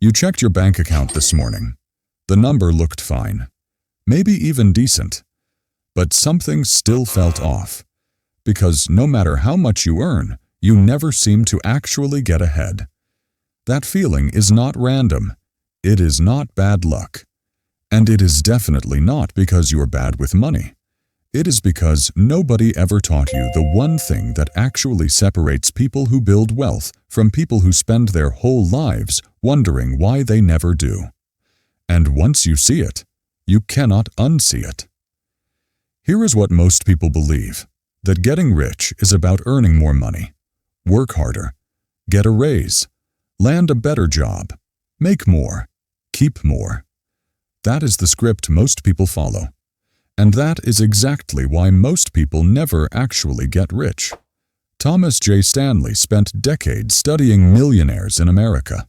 You checked your bank account this morning. The number looked fine, maybe even decent, but something still felt off, because no matter how much you earn, you never seem to actually get ahead. That feeling is not random. It is not bad luck. And it is definitely not because you are bad with money. It is because nobody ever taught you the one thing that actually separates people who build wealth from people who spend their whole lives wondering why they never do. And once you see it, you cannot unsee it. Here is what most people believe, that getting rich is about earning more money, work harder, get a raise, land a better job, make more, keep more. That is the script most people follow. And that is exactly why most people never actually get rich. Thomas J. Stanley spent decades studying millionaires in America.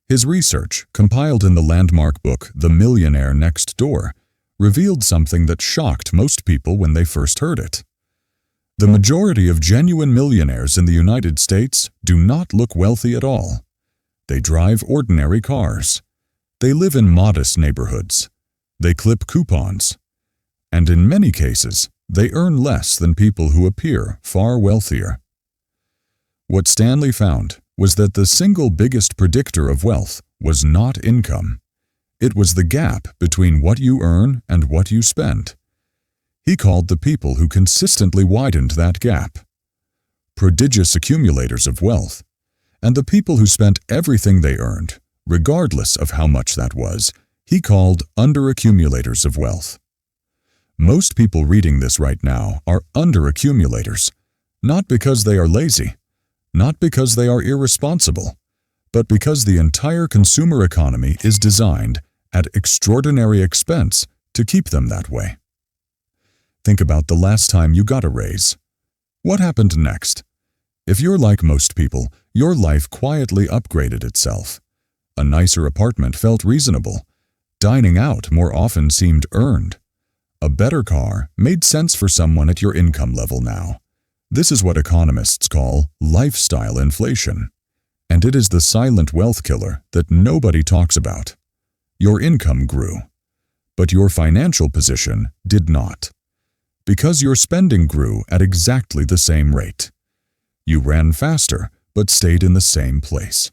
His research, compiled in the landmark book The Millionaire Next Door, revealed something that shocked most people when they first heard it. The majority of genuine millionaires in the United States do not look wealthy at all. They drive ordinary cars. They live in modest neighborhoods. They clip coupons. And in many cases, they earn less than people who appear far wealthier. What Stanley found was that the single biggest predictor of wealth was not income. It was the gap between what you earn and what you spend. He called the people who consistently widened that gap prodigious accumulators of wealth, and the people who spent everything they earned, regardless of how much that was, he called underaccumulators of wealth. Most people reading this right now are underaccumulators, not because they are lazy, not because they are irresponsible, but because the entire consumer economy is designed at extraordinary expense to keep them that way. Think about the last time you got a raise. What happened next? If you're like most people, your life quietly upgraded itself. A nicer apartment felt reasonable. Dining out more often seemed earned. A better car made sense for someone at your income level now. This is what economists call lifestyle inflation. And it is the silent wealth killer that nobody talks about. Your income grew, but your financial position did not. Because your spending grew at exactly the same rate. You ran faster, but stayed in the same place.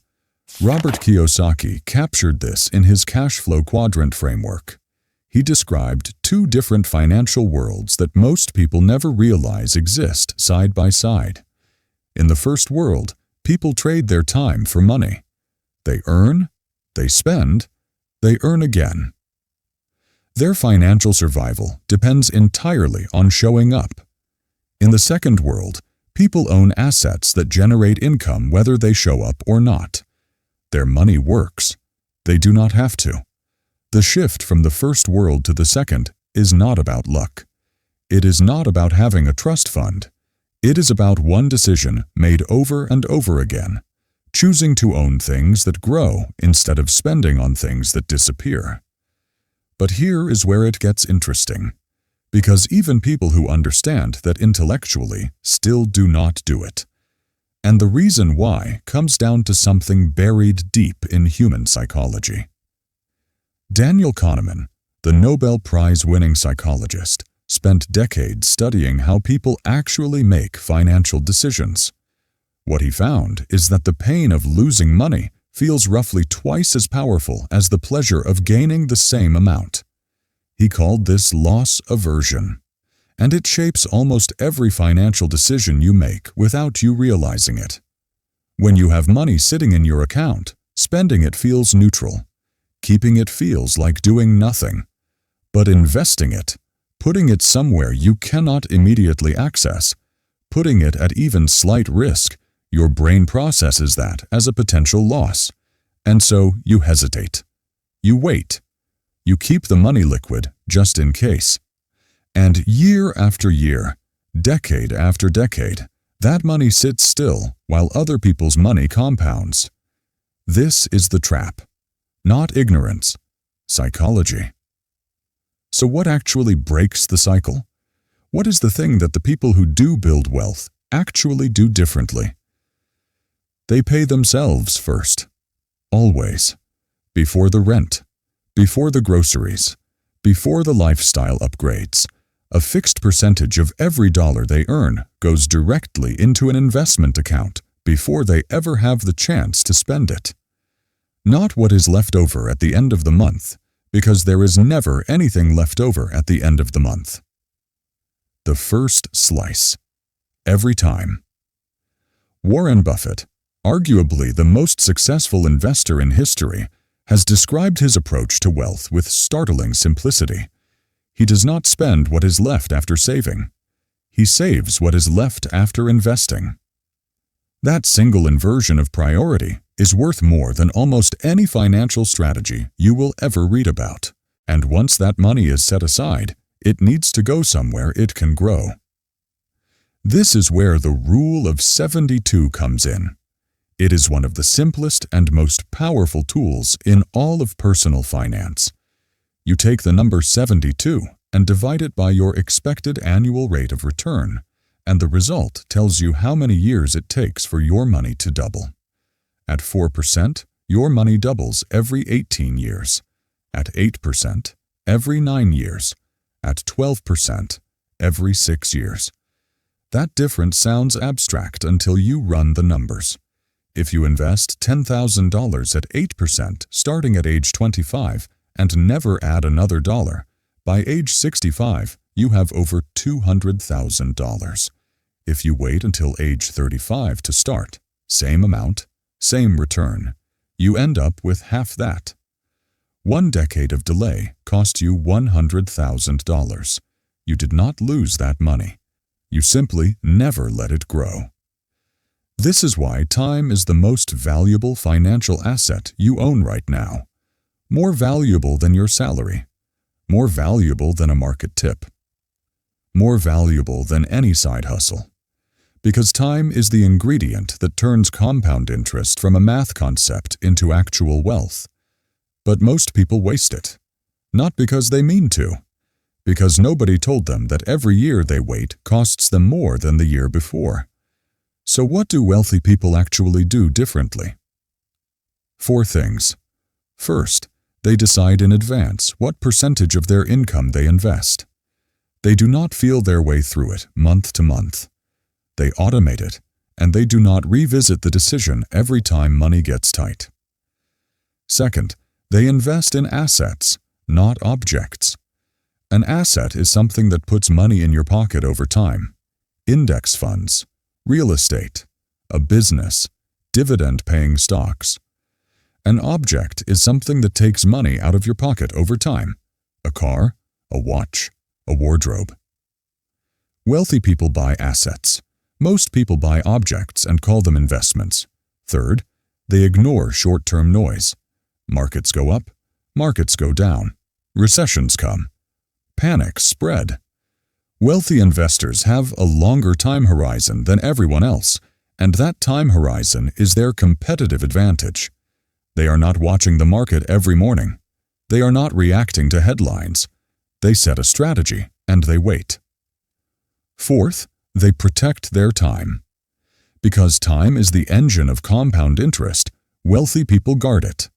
Robert Kiyosaki captured this in his Cashflow Quadrant framework. He described two different financial worlds that most people never realize exist side by side. In the first world, people trade their time for money. They earn, they spend, they earn again. Their financial survival depends entirely on showing up. In the second world, people own assets that generate income whether they show up or not. Their money works. They do not have to. The shift from the first world to the second is not about luck. It is not about having a trust fund. It is about one decision made over and over again, choosing to own things that grow instead of spending on things that disappear. But here is where it gets interesting, because even people who understand that intellectually still do not do it. And the reason why comes down to something buried deep in human psychology. Daniel Kahneman, the Nobel Prize-winning psychologist, spent decades studying how people actually make financial decisions. What he found is that the pain of losing money feels roughly twice as powerful as the pleasure of gaining the same amount. He called this loss aversion, and it shapes almost every financial decision you make without you realizing it. When you have money sitting in your account, spending it feels neutral. Keeping it feels like doing nothing. But investing it, putting it somewhere you cannot immediately access, putting it at even slight risk, your brain processes that as a potential loss. And so you hesitate. You wait. You keep the money liquid just in case. And year after year, decade after decade, that money sits still while other people's money compounds. This is the trap. Not ignorance, psychology. So what actually breaks the cycle? What is the thing that the people who do build wealth actually do differently? They pay themselves first. Always. before the rent, before the groceries, before the lifestyle upgrades. A fixed percentage of every dollar they earn goes directly into an investment account before they ever have the chance to spend it. Not what is left over at the end of the month, because there is never anything left over at the end of the month. The first slice. Every time. Warren Buffett, arguably the most successful investor in history, has described his approach to wealth with startling simplicity. He does not spend what is left after saving. He saves what is left after investing. That single inversion of priority is worth more than almost any financial strategy you will ever read about. And once that money is set aside, it needs to go somewhere it can grow. This is where the rule of 72 comes in. It is one of the simplest and most powerful tools in all of personal finance. You take the number 72 and divide it by your expected annual rate of return, and the result tells you how many years it takes for your money to double. At 4%, your money doubles every 18 years. At 8%, every 9 years. At 12%, every 6 years. That difference sounds abstract until you run the numbers. If you invest $10,000 at 8% starting at age 25 and never add another dollar, by age 65, you have over $200,000. If you wait until age 35 to start, same amount, same return, you end up with half that. 1 decade of delay cost you $100,000. You did not lose that money. You simply never let it grow. This is why time is the most valuable financial asset you own right now. More valuable than your salary. More valuable than a market tip. More valuable than any side hustle. Because time is the ingredient that turns compound interest from a math concept into actual wealth. But most people waste it. Not because they mean to. Because nobody told them that every year they wait costs them more than the year before. So what do wealthy people actually do differently? 4 things. First, they decide in advance what percentage of their income they invest. They do not feel their way through it month to month. They automate it, and they do not revisit the decision every time money gets tight. Second, they invest in assets, not objects. An asset is something that puts money in your pocket over time. Index funds, real estate, a business, dividend-paying stocks. An object is something that takes money out of your pocket over time. A car, a watch, a wardrobe. Wealthy people buy assets. Most people buy objects and call them investments. Third, they ignore short-term noise. Markets go up, markets go down. Recessions come. Panics spread. Wealthy investors have a longer time horizon than everyone else, and that time horizon is their competitive advantage. They are not watching the market every morning. They are not reacting to headlines. They set a strategy and they wait. Fourth, they protect their time. Because time is the engine of compound interest, wealthy people guard it.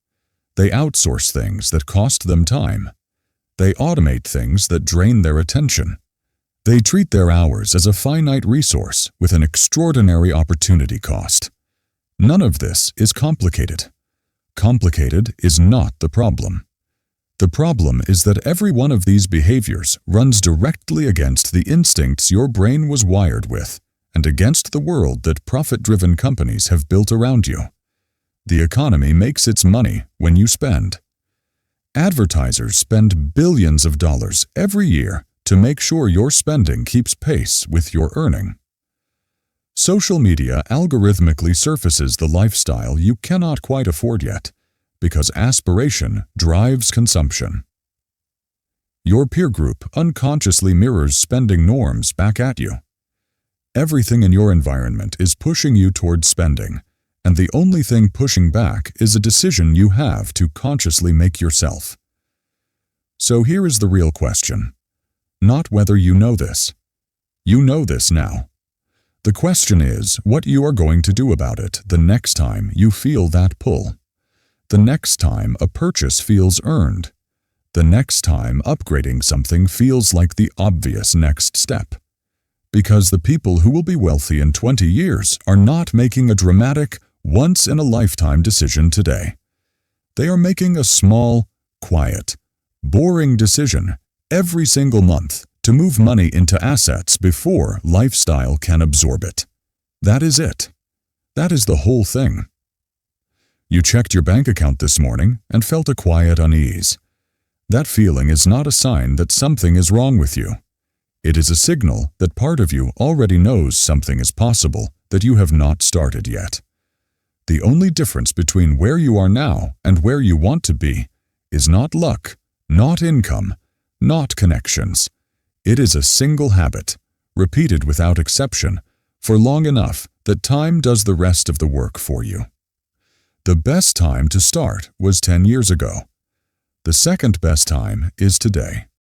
They outsource things that cost them time. They automate things that drain their attention. They treat their hours as a finite resource with an extraordinary opportunity cost. None of this is complicated. Complicated is not the problem. The problem is that every one of these behaviors runs directly against the instincts your brain was wired with and against the world that profit-driven companies have built around you. The economy makes its money when you spend. Advertisers spend billions of dollars every year to make sure your spending keeps pace with your earning. Social media algorithmically surfaces the lifestyle you cannot quite afford yet, because aspiration drives consumption. Your peer group unconsciously mirrors spending norms back at you. Everything in your environment is pushing you towards spending, and the only thing pushing back is a decision you have to consciously make yourself. So here is the real question. Not whether you know this. You know this now. The question is what you are going to do about it the next time you feel that pull. The next time a purchase feels earned. The next time upgrading something feels like the obvious next step. Because the people who will be wealthy in 20 years are not making a dramatic, once-in-a-lifetime decision today. They are making a small, quiet, boring decision every single month to move money into assets before lifestyle can absorb it. That is it. That is the whole thing. You checked your bank account this morning and felt a quiet unease. That feeling is not a sign that something is wrong with you. It is a signal that part of you already knows something is possible that you have not started yet. The only difference between where you are now and where you want to be is not luck, not income, not connections. It is a single habit, repeated without exception, for long enough that time does the rest of the work for you. The best time to start was 10 years ago. The second best time is today.